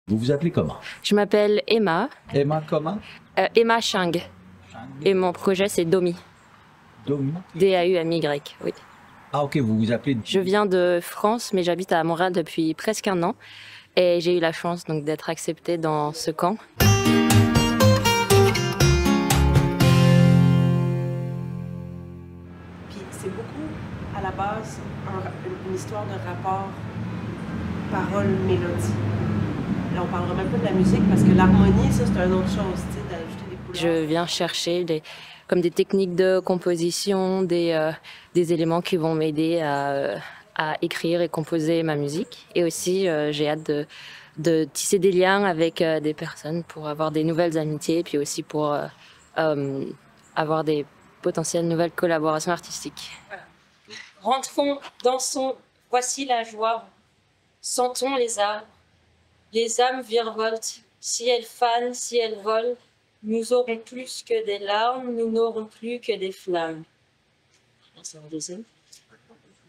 Vous vous appelez comment? Je m'appelle Emma, Emma comment? Emma Chang. Et mon projet c'est Domi. Domi? D-A-U-M-Y, oui. Ah ok, vous vous appelez... Je viens de France, mais j'habite à Montréal depuis presque un an. Et j'ai eu la chance donc d'être acceptée dans ce camp. Puis c'est beaucoup, à la base, une histoire de rapport parole-mélodie. Là, on parlera même pas de la musique parce que l'harmonie, ça, c'est une autre chose, tu sais, d'ajouter des couleurs. Je viens chercher comme des techniques de composition, des éléments qui vont m'aider à écrire et composer ma musique. Et aussi, j'ai hâte de tisser des liens avec des personnes pour avoir des nouvelles amitiés, puis aussi pour avoir des potentielles nouvelles collaborations artistiques. Rentrons, dansons, voici la joie. Sentons les âmes virevoltent. Si elles fanent, si elles volent, nous aurons plus que des larmes, nous n'aurons plus que des flammes.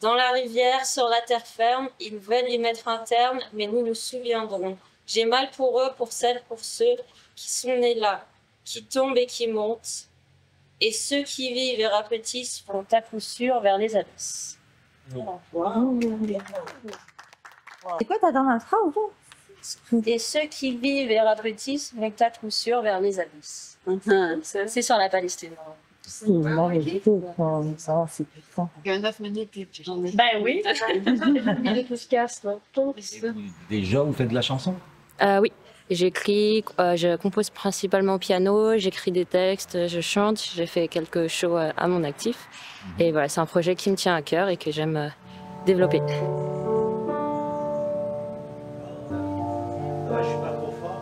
Dans la rivière, sur la terre ferme, ils veulent y mettre un terme, mais nous nous souviendrons. J'ai mal pour eux, pour celles, pour ceux qui sont nés là, qui tombent et qui montent. Et ceux qui vivent et rapetissent vont à coup sûr vers les abysses. Wow. C'est quoi ta dernière phrase? Et ceux qui vivent et rapetissent vont à coup sûr vers les abysses. C'est sur la Palestine. Non, mais ça, c'est puissant. Il y a 9 minutes et j'en ai. Ben oui. Déjà, vous faites de la chanson? Oui, j'écris, je compose principalement au piano, j'écris des textes, je chante, j'ai fait quelques shows à mon actif. Et voilà, c'est un projet qui me tient à cœur et que j'aime développer. Ouais, je suis pas trop fort.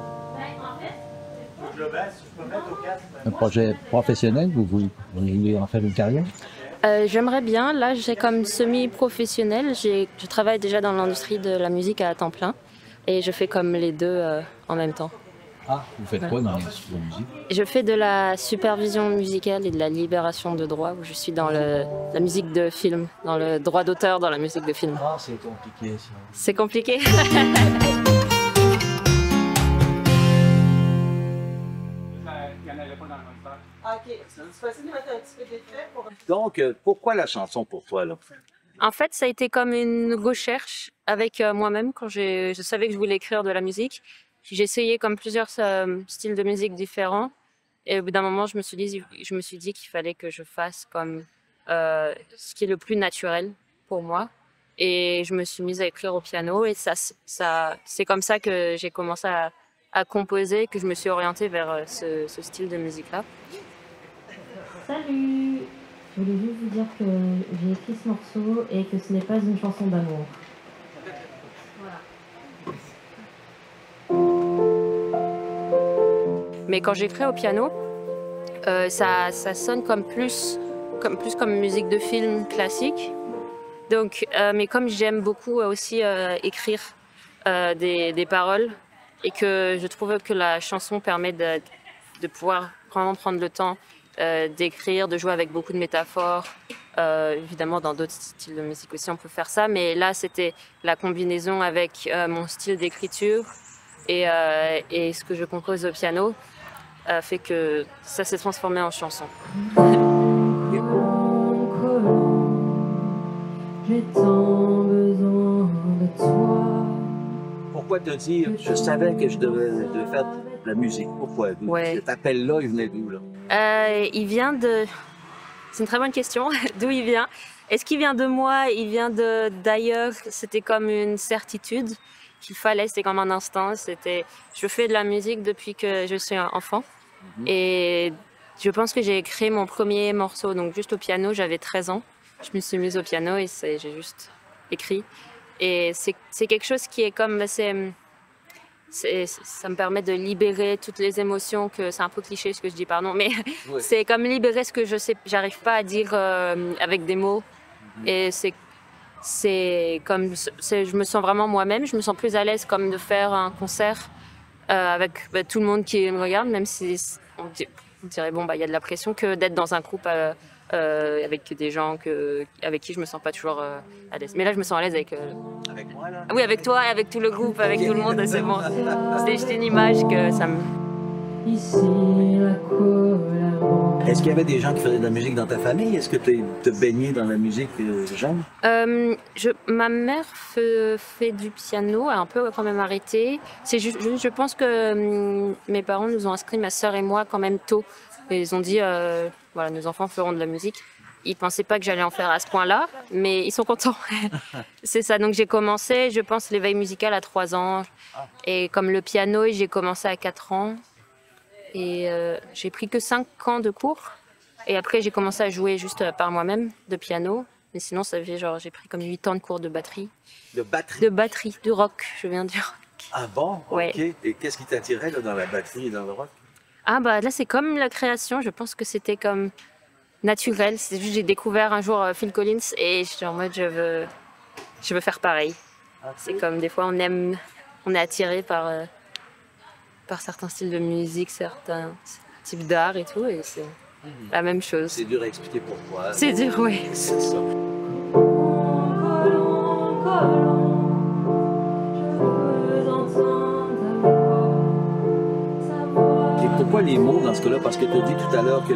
Faut que je le baisse, je peux mettre au casque. Un projet professionnel, vous voulez en faire une carrière? J'aimerais bien, là j'ai comme semi-professionnel, je travaille déjà dans l'industrie de la musique à temps plein et je fais comme les deux en même temps. Ah, vous faites quoi dans l'industrie de la musique? Je fais de la supervision musicale et de la libération de droits, où je suis dans la musique de film, dans le droit d'auteur dans la musique de film. Ah, c'est compliqué ça. C'est compliqué. OK, c'est facile de mettre un petit peu d'effet pour... Donc, pourquoi la chanson pour toi, là? En fait, ça a été comme une recherche avec moi-même quand je savais que je voulais écrire de la musique. J'ai essayé comme plusieurs styles de musique différents. Et au bout d'un moment, je me suis dit qu'il fallait que je fasse comme ce qui est le plus naturel pour moi. Et je me suis mise à écrire au piano. Et c'est comme ça que j'ai commencé à composer, que je me suis orientée vers ce style de musique-là. Salut! Je voulais juste vous dire que j'ai écrit ce morceau et que ce n'est pas une chanson d'amour. Mais quand j'écris au piano, ça sonne plus comme musique de film classique. Donc, mais comme j'aime beaucoup aussi écrire des paroles et que je trouve que la chanson permet de pouvoir vraiment prendre le temps d'écrire, de jouer avec beaucoup de métaphores. Évidemment, dans d'autres styles de musique aussi, on peut faire ça. Mais là, c'était la combinaison avec mon style d'écriture et ce que je compose au piano fait que ça s'est transformé en chanson. J'ai tant besoin de toi. Pourquoi te dire, je savais que je devais faire de la musique? Pourquoi? Ouais. Cet appel-là, il venait d'où, là? Il vient de... C'est une très bonne question. D'où il vient? Est-ce qu'il vient de moi? Il vient d'ailleurs. C'était comme une certitude qu'il fallait. C'était comme un instinct. Je fais de la musique depuis que je suis un enfant. Et je pense que j'ai créé mon premier morceau, donc juste au piano, j'avais 13 ans. Je me suis mise au piano et j'ai juste écrit. Et c'est quelque chose qui est comme... ça me permet de libérer toutes les émotions, c'est un peu cliché ce que je dis, pardon, mais ouais. C'est comme libérer ce que j'arrive pas à dire avec des mots. Et c'est comme, je me sens vraiment moi-même, je me sens plus à l'aise comme de faire un concert avec tout le monde qui me regarde, même si on dirait bon il y a de la pression, que d'être dans un groupe avec des gens avec qui je me sens pas toujours à l'aise. Mais là je me sens à l'aise avec avec moi, là? Oui, avec toi et avec tout le groupe, avec tout le monde, c'est bon. C'était juste une image que ça me... Ici, la collaboration. Est-ce qu'il y avait des gens qui faisaient de la musique dans ta famille? Est-ce que tu te baignais dans la musique jeune? Ma mère fait du piano, elle a un peu quand même arrêté. C'est juste, je pense que mes parents nous ont inscrits, ma sœur et moi, quand même tôt. Et ils ont dit, voilà, nos enfants feront de la musique. Ils pensaient pas que j'allais en faire à ce point-là, mais ils sont contents. C'est ça, donc j'ai commencé, je pense, l'éveil musical à 3 ans. Et comme le piano, j'ai commencé à 4 ans. Et j'ai pris que 5 ans de cours. Et après, j'ai commencé à jouer juste par moi-même, de piano. Mais sinon, ça fait genre, j'ai pris comme 8 ans de cours de batterie. De batterie? De batterie, de rock, je viens de dire. Ah bon? Ouais. OK. Et qu'est-ce qui t'attirait là, dans la batterie et dans le rock? Ah bah là, c'est comme la création. Je pense que c'était comme naturel. C'est juste, j'ai découvert un jour Phil Collins et j'étais en mode, je veux faire pareil. Okay. C'est comme des fois, on est attiré par certains styles de musique, certains types d'art et tout, et c'est la même chose. C'est dur à expliquer pourquoi. C'est dur, oui. C'est ça. Et pourquoi les mots dans ce cas-là? Parce que tu as dit tout à l'heure que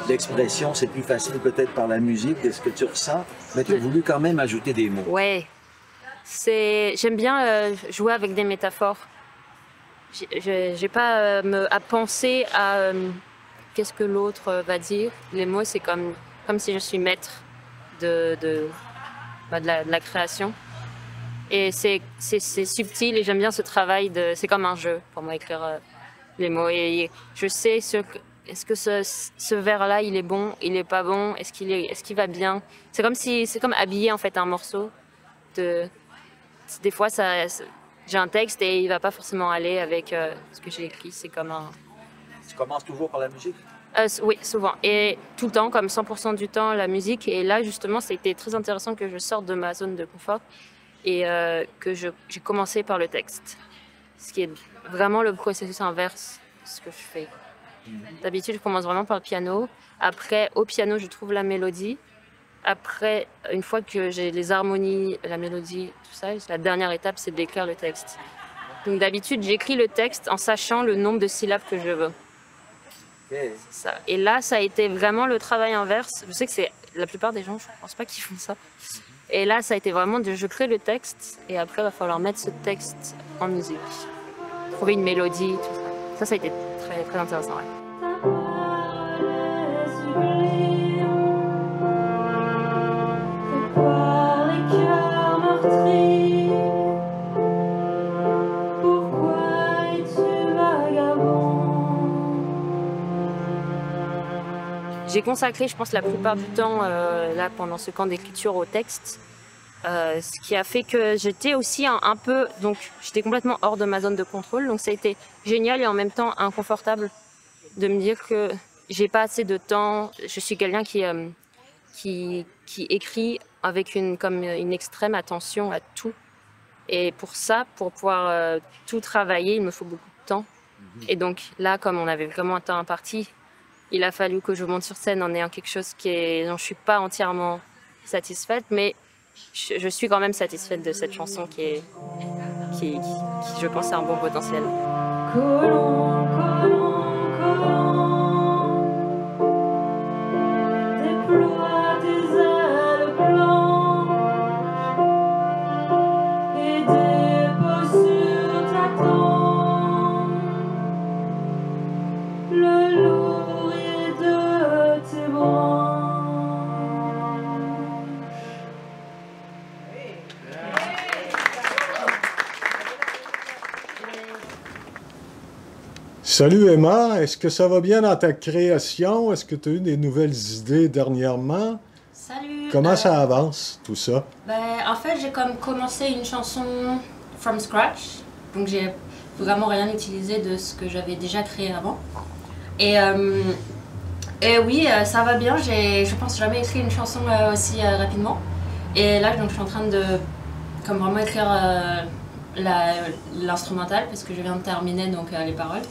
l'expression, c'est plus facile peut-être par la musique, de ce que tu ressens, mais tu as voulu quand même ajouter des mots. Ouais. J'aime bien jouer avec des métaphores. J'ai pas à penser à qu'est-ce que l'autre va dire. Les mots, c'est comme si je suis maître de la création. Et c'est subtil et j'aime bien ce travail. C'est comme un jeu pour moi, écrire les mots. Et je sais est-ce que ce vers-là, il est bon, il est pas bon, est-ce qu'il va bien. C'est comme habiller en fait un morceau. Des fois, j'ai un texte et il va pas forcément aller avec ce que j'ai écrit. C'est comme un... Tu commences toujours par la musique? Oui, souvent. Et tout le temps, comme 100% du temps, la musique. Et là, justement, c'était très intéressant que je sorte de ma zone de confort et que j'ai commencé par le texte. Ce qui est vraiment le processus inverse de ce que je fais. D'habitude, je commence vraiment par le piano. Après, au piano, je trouve la mélodie. Après, une fois que j'ai les harmonies, la mélodie, tout ça, la dernière étape, c'est d'écrire le texte. Donc d'habitude, j'écris le texte en sachant le nombre de syllabes que je veux. Okay. Ça. Et là, ça a été vraiment le travail inverse. Je sais que c'est la plupart des gens, je pense pas qu'ils font ça. Et là, ça a été vraiment je crée le texte et après, il va falloir mettre ce texte en musique. Trouver une mélodie, tout ça. Ça a été très, très intéressant. Ouais. J'ai consacré, je pense, la plupart du temps, là, pendant ce camp d'écriture au texte, ce qui a fait que j'étais aussi un peu, donc j'étais complètement hors de ma zone de contrôle, donc ça a été génial et en même temps inconfortable de me dire que j'ai pas assez de temps. Je suis quelqu'un qui écrit avec une extrême attention à tout, et pour ça, pour pouvoir tout travailler, il me faut beaucoup de temps. Et donc là, comme on avait vraiment un temps imparti, il a fallu que je monte sur scène en ayant quelque chose dont je suis pas entièrement satisfaite, mais je suis quand même satisfaite de cette chanson qui je pense, a un bon potentiel. Déploie tes ailes blanches et dépose sur ta tempe le laurier de tes branches. Salut Emma, est-ce que ça va bien dans ta création? Est-ce que tu as eu des nouvelles idées dernièrement? Salut! Comment ça avance, tout ça? En fait, j'ai commencé une chanson from scratch, donc j'ai vraiment rien utilisé de ce que j'avais déjà créé avant. Et oui, ça va bien, je pense jamais écrit une chanson aussi rapidement. Et là, donc, je suis en train de vraiment écrire l'instrumental, parce que je viens de terminer donc, les paroles.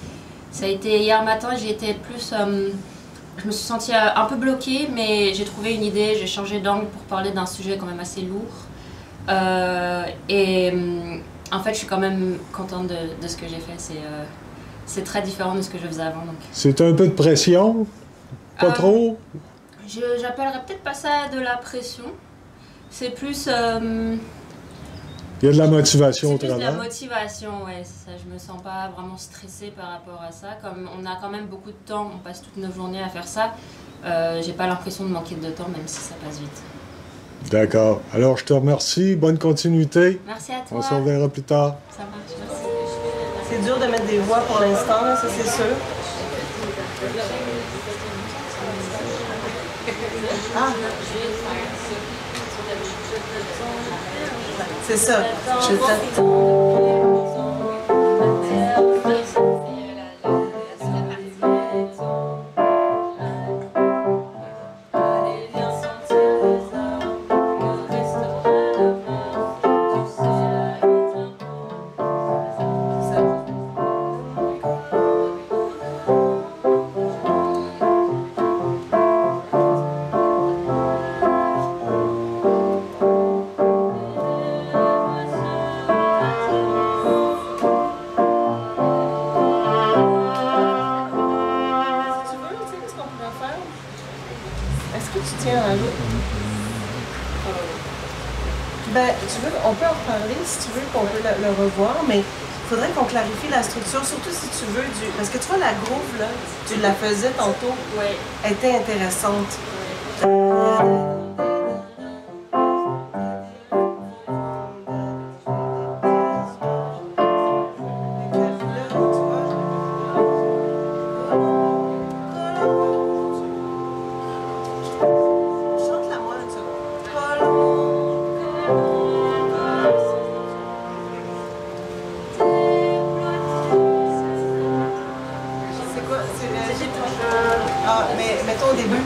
Ça a été hier matin, j'ai été plus... je me suis sentie un peu bloquée, mais j'ai trouvé une idée, j'ai changé d'angle pour parler d'un sujet quand même assez lourd. En fait, je suis quand même contente de ce que j'ai fait. C'est très différent de ce que je faisais avant. C'est un peu de pression? Pas trop? J'appellerais peut-être pas ça de la pression. C'est plus... Il y a de la motivation au c'est plus de la travail? motivation, ouais, c'est ça. Je me sens pas vraiment stressée par rapport à ça. Comme on a quand même beaucoup de temps, on passe toutes nos journées à faire ça, j'ai pas l'impression de manquer de temps, même si ça passe vite. D'accord. Alors, je te remercie. Bonne continuité. Merci à toi. On se reverra plus tard. Ça marche, merci. C'est dur de mettre des voix pour l'instant, là, ça c'est sûr. Ah. C'est ça. Je t'attends. Ben, tu veux, on peut en reparler si tu veux, qu'on peut le revoir, mais il faudrait qu'on clarifie la structure, surtout si tu veux, parce que tu vois la groove, là, tu la faisais tantôt, elle était intéressante. Ah, mais mettons au début.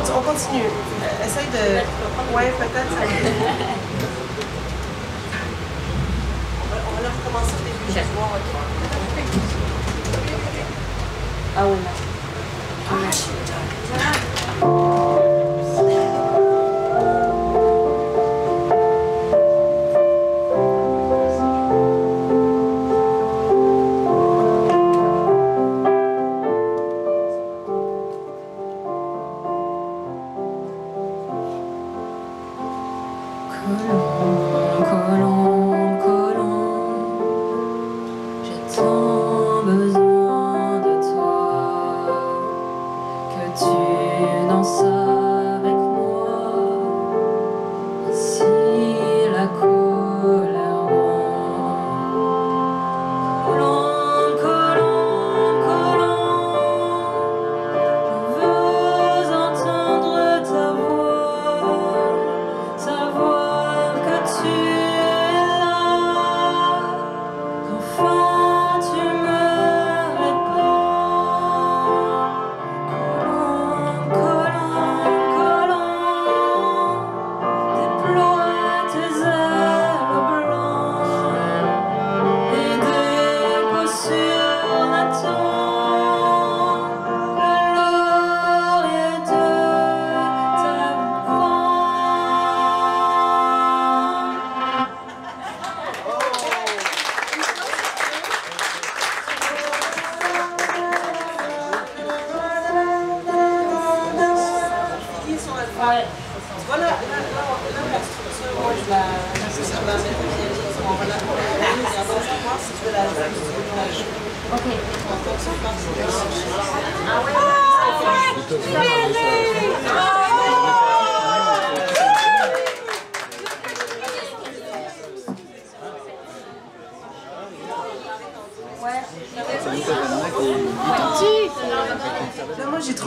On continue. Essaye de... Ouais, peut-être. Ça... on va le recommencer au début. Ah oui,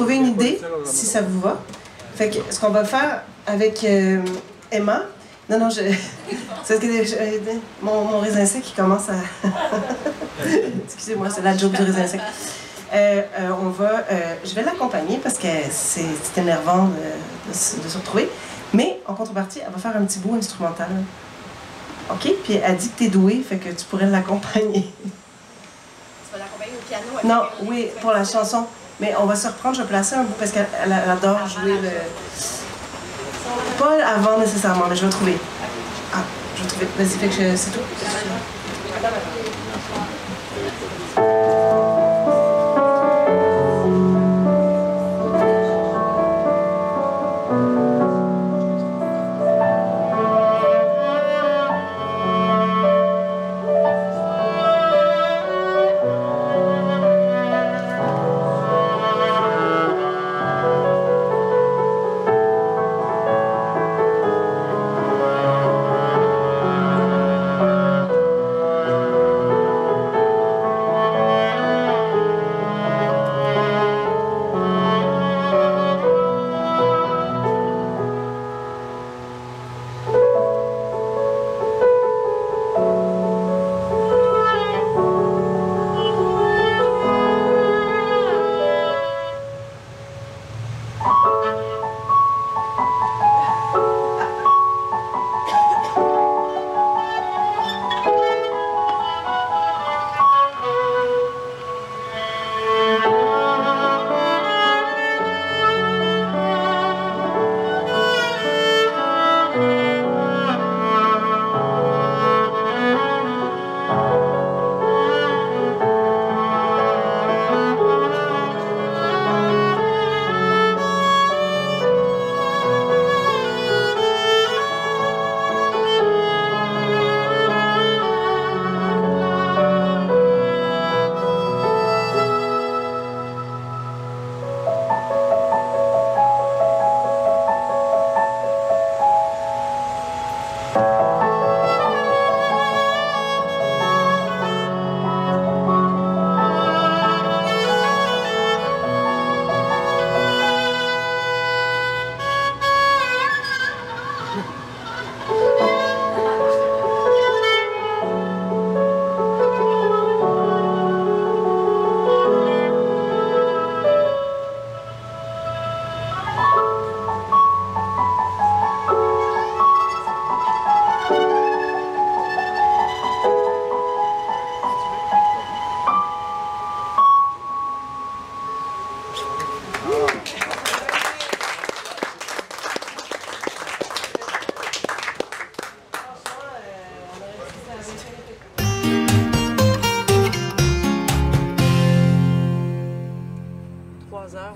trouver une idée, si ça vous va. Fait que ce qu'on va faire avec Emma... Non, non, c'est que mon raisin sec qui commence à... Excusez-moi, c'est la joke du raisin sec. Je vais l'accompagner parce que c'est énervant de se retrouver. Mais en contrepartie, elle va faire un petit bout instrumental. OK? Puis elle dit que t'es douée, fait que tu pourrais l'accompagner. Tu vas l'accompagner au piano? Non, oui, pour la chanson. Mais on va se reprendre, je vais placer un bout parce qu'elle adore jouer le... Pas avant nécessairement, mais je vais trouver. Ah, je vais trouver. Vas-y, fait que c'est tout.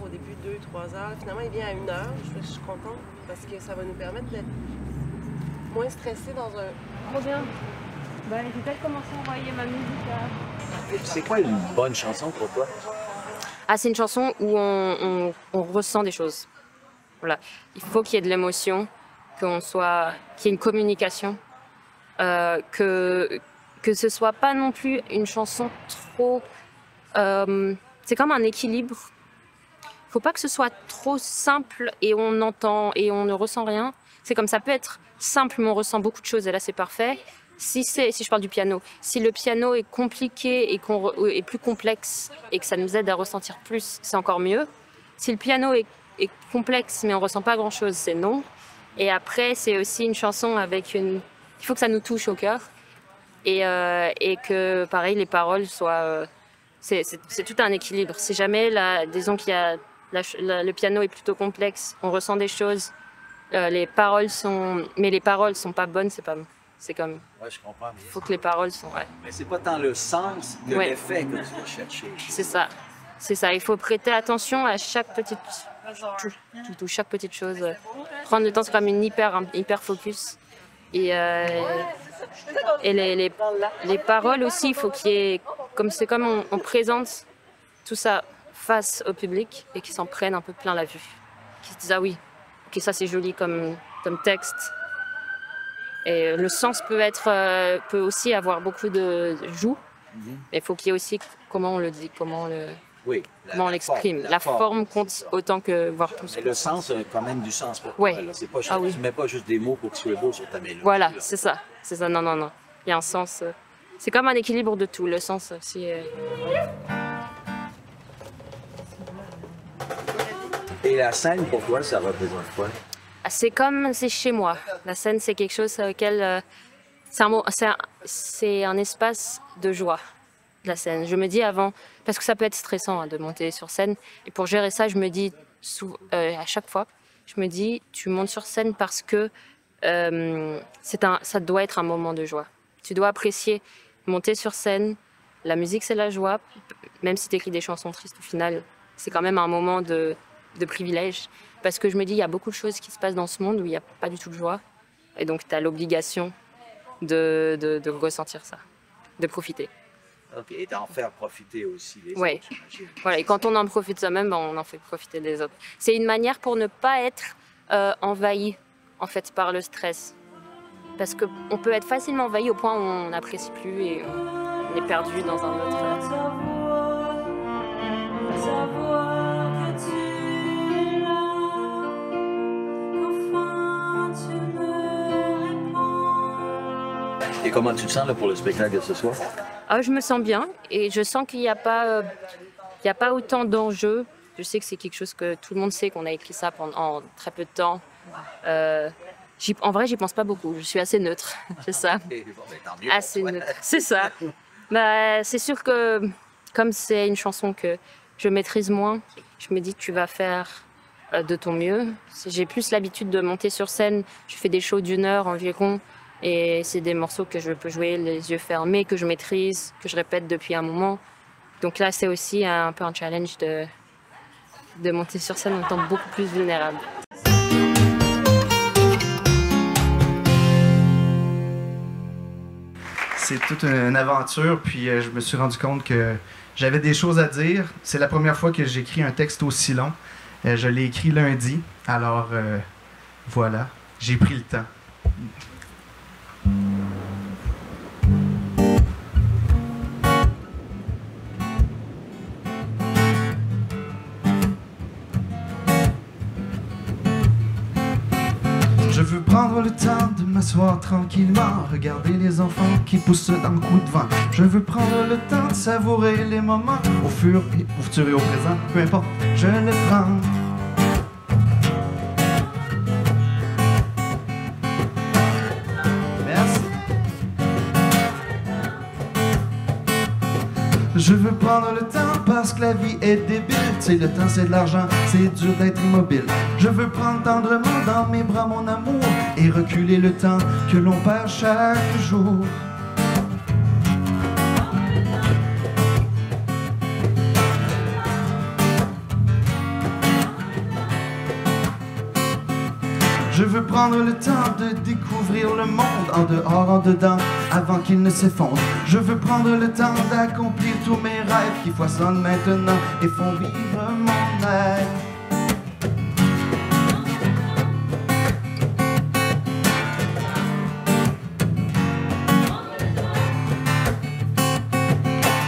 Au début 2-3 heures. Finalement, il vient à 1 heure. Je suis contente parce que ça va nous permettre d'être moins stressés dans un... Trop bien. Bah, j'ai peut-être commencé à envoyer ma musique. C'est quoi une bonne chanson pour toi? Ah, c'est une chanson où on ressent des choses. Voilà. Il faut qu'il y ait de l'émotion, qu'il y ait une communication, que ce soit pas non plus une chanson trop... c'est comme un équilibre. Faut pas que ce soit trop simple et on entend et on ne ressent rien. C'est comme ça peut être simple mais on ressent beaucoup de choses et là c'est parfait. Si je parle du piano, si le piano est compliqué et est plus complexe et que ça nous aide à ressentir plus, c'est encore mieux. Si le piano est complexe mais on ressent pas grand chose, c'est non. Et après c'est aussi une chanson avec il faut que ça nous touche au cœur et que pareil les paroles soient c'est tout un équilibre. Si jamais disons qu'il y a le piano est plutôt complexe, on ressent des choses, mais les paroles sont pas bonnes, c'est comme... Ouais, je comprends. Il faut que les paroles sont... Ouais. Mais c'est pas tant le sens que l'effet que tu vas chercher. C'est ça. C'est ça. Il faut prêter attention à chaque petite... chaque petite chose. Prendre le temps, c'est comme un hyper focus. Et les paroles aussi, il faut qu'il y ait... C'est comme on présente tout ça face au public et qu'ils s'en prennent un peu plein la vue. Qu'ils se disent, ah oui, ok, ça c'est joli comme texte. Et le sens peut aussi avoir beaucoup de joues. Mais il faut qu'il y ait aussi comment on le dit, Oui. comment on l'exprime. La forme compte autant que voir tout ça. Mais le sens a quand même du sens pour toi. Ouais. Là. C'est pas juste, Ah oui. Tu mets pas juste des mots pour que ce soit beau sur ta mélodie. Voilà, là. c'est ça. C'est ça, non, non, non. Il y a un sens. C'est comme un équilibre de tout, le sens aussi. Et la scène, pour toi, ça représente quoi? C'est comme c'est chez moi. La scène, c'est quelque chose auquel. C'est un espace de joie, la scène. Je me dis avant, parce que ça peut être stressant hein, de monter sur scène, et pour gérer ça, je me dis à chaque fois, je me dis, tu montes sur scène parce que ça doit être un moment de joie. Tu dois apprécier monter sur scène, la musique c'est la joie, même si tu écris des chansons tristes au final, c'est quand même un moment de privilège, parce que je me dis, il y a beaucoup de choses qui se passent dans ce monde où il n'y a pas du tout de joie, et donc tu as l'obligation de ressentir ça, de profiter. OK, et d'en faire profiter aussi les Ouais. autres, j'imagine. Voilà, et quand on en profite soi-même, ben, on en fait profiter des autres. C'est une manière pour ne pas être envahi en fait par le stress, parce qu'on peut être facilement envahi au point où on n'apprécie plus et on est perdu dans un autre. Et comment tu te sens là, pour le spectacle de ce soir? Ah, je me sens bien et je sens qu'il n'y a pas, autant d'enjeux. Je sais que c'est quelque chose que tout le monde sait, qu'on a écrit ça pendant très peu de temps. En vrai, j'y pense pas beaucoup. Je suis assez neutre, c'est ça. Et bon, ben, tant mieux. Assez neutre, c'est ça. Bah, c'est sûr que comme c'est une chanson que je maîtrise moins, je me dis que tu vas faire de ton mieux. J'ai plus l'habitude de monter sur scène. Je fais des shows d'1 heure environ. Et c'est des morceaux que je peux jouer les yeux fermés, que je maîtrise, que je répète depuis un moment. Donc là, c'est aussi un peu un challenge de monter sur scène en étant beaucoup plus vulnérable. C'est toute une aventure, puis je me suis rendu compte que j'avais des choses à dire. C'est la première fois que j'écris un texte aussi long. Je l'ai écrit lundi, alors voilà, j'ai pris le temps. Je veux prendre le temps de m'asseoir tranquillement, regarder les enfants qui poussent dans le coup de vent. Je veux prendre le temps de savourer les moments, au futur et au présent, peu importe, je les prends. Merci. Je veux prendre le temps parce que la vie est débile. Tu sais, le temps c'est de l'argent, c'est dur d'être immobile. Je veux prendre tendrement dans mes bras mon amour et reculer le temps que l'on perd chaque jour. Je veux prendre le temps de découvrir le monde, en dehors, en dedans, avant qu'il ne s'effondre. Je veux prendre le temps d'accomplir tous mes rêves qui foisonnent maintenant et font vivre mon rêve.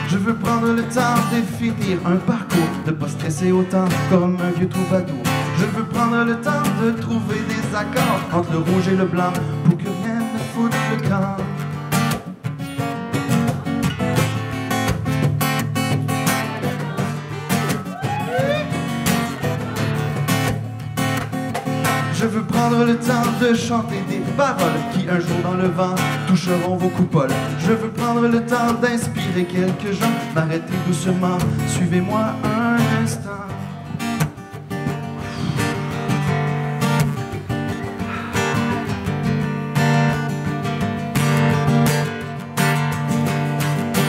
Je veux prendre le temps de finir un parcours, de pas stresser autant comme un vieux troubadour. Je veux prendre le temps de trouver des accords entre le rouge et le blanc pour que rien ne foute le camp. Je veux prendre le temps de chanter des paroles qui un jour dans le vent toucheront vos coupoles. Je veux prendre le temps d'inspirer quelques gens, m'arrêter doucement, suivez-moi un instant.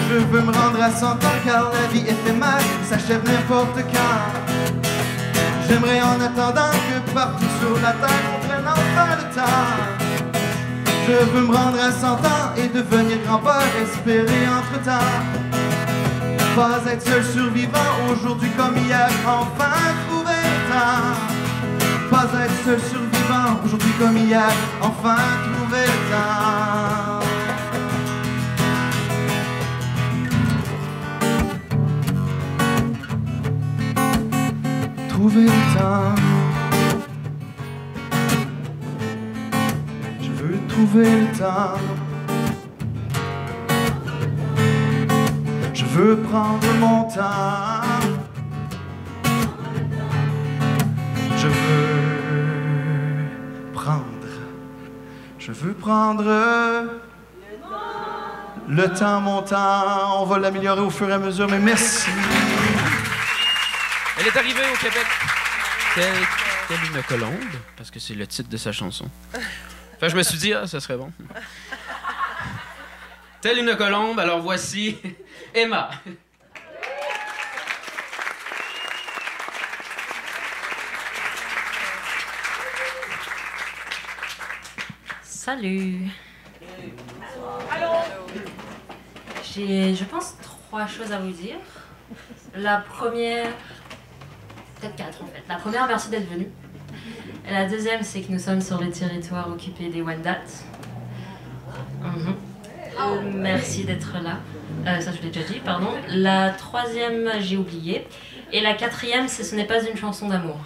Je veux me rendre à 100 ans car la vie éphémère s'achève n'importe quand. J'aimerais en attendant que partout sur la terre on prenne enfin le temps. Je veux me rendre à 100 ans et devenir grand-père, espérer entre-temps. Pas être seul survivant aujourd'hui comme hier, enfin trouver le temps. Pas être seul survivant aujourd'hui comme hier, enfin trouver le temps. retrouver le temps. Je veux prendre mon temps. Je veux prendre le temps, mon temps. On va l'améliorer au fur et à mesure, mais merci. Elle est arrivée au Québec telle une colombe, parce que c'est le titre de sa chanson. Enfin, je me suis dit, ah, ça serait bon. Telle une colombe, alors voici Emma. Salut. J'ai, je pense, 3 choses à vous dire. La première, peut-être 4 en fait. La première, merci d'être venu. Et la deuxième, c'est que nous sommes sur le territoire occupé des Wendat. Merci d'être là. Ça, je l'ai déjà dit, pardon. La troisième, j'ai oublié. Et la quatrième, c'est ce n'est pas une chanson d'amour.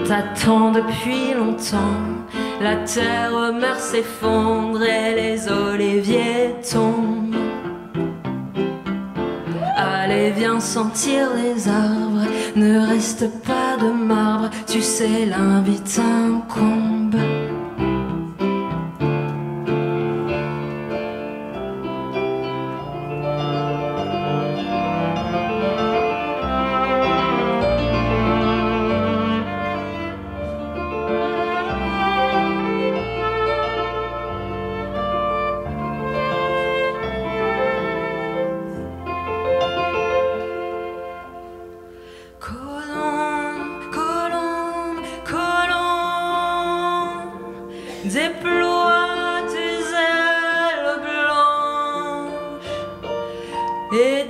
T'attends depuis longtemps, la terre meurt, s'effondre et les oliviers tombent. Allez, viens sentir les arbres, ne reste pas de marbre, tu sais, l'invite incombe. Déploie tes ailes blanches et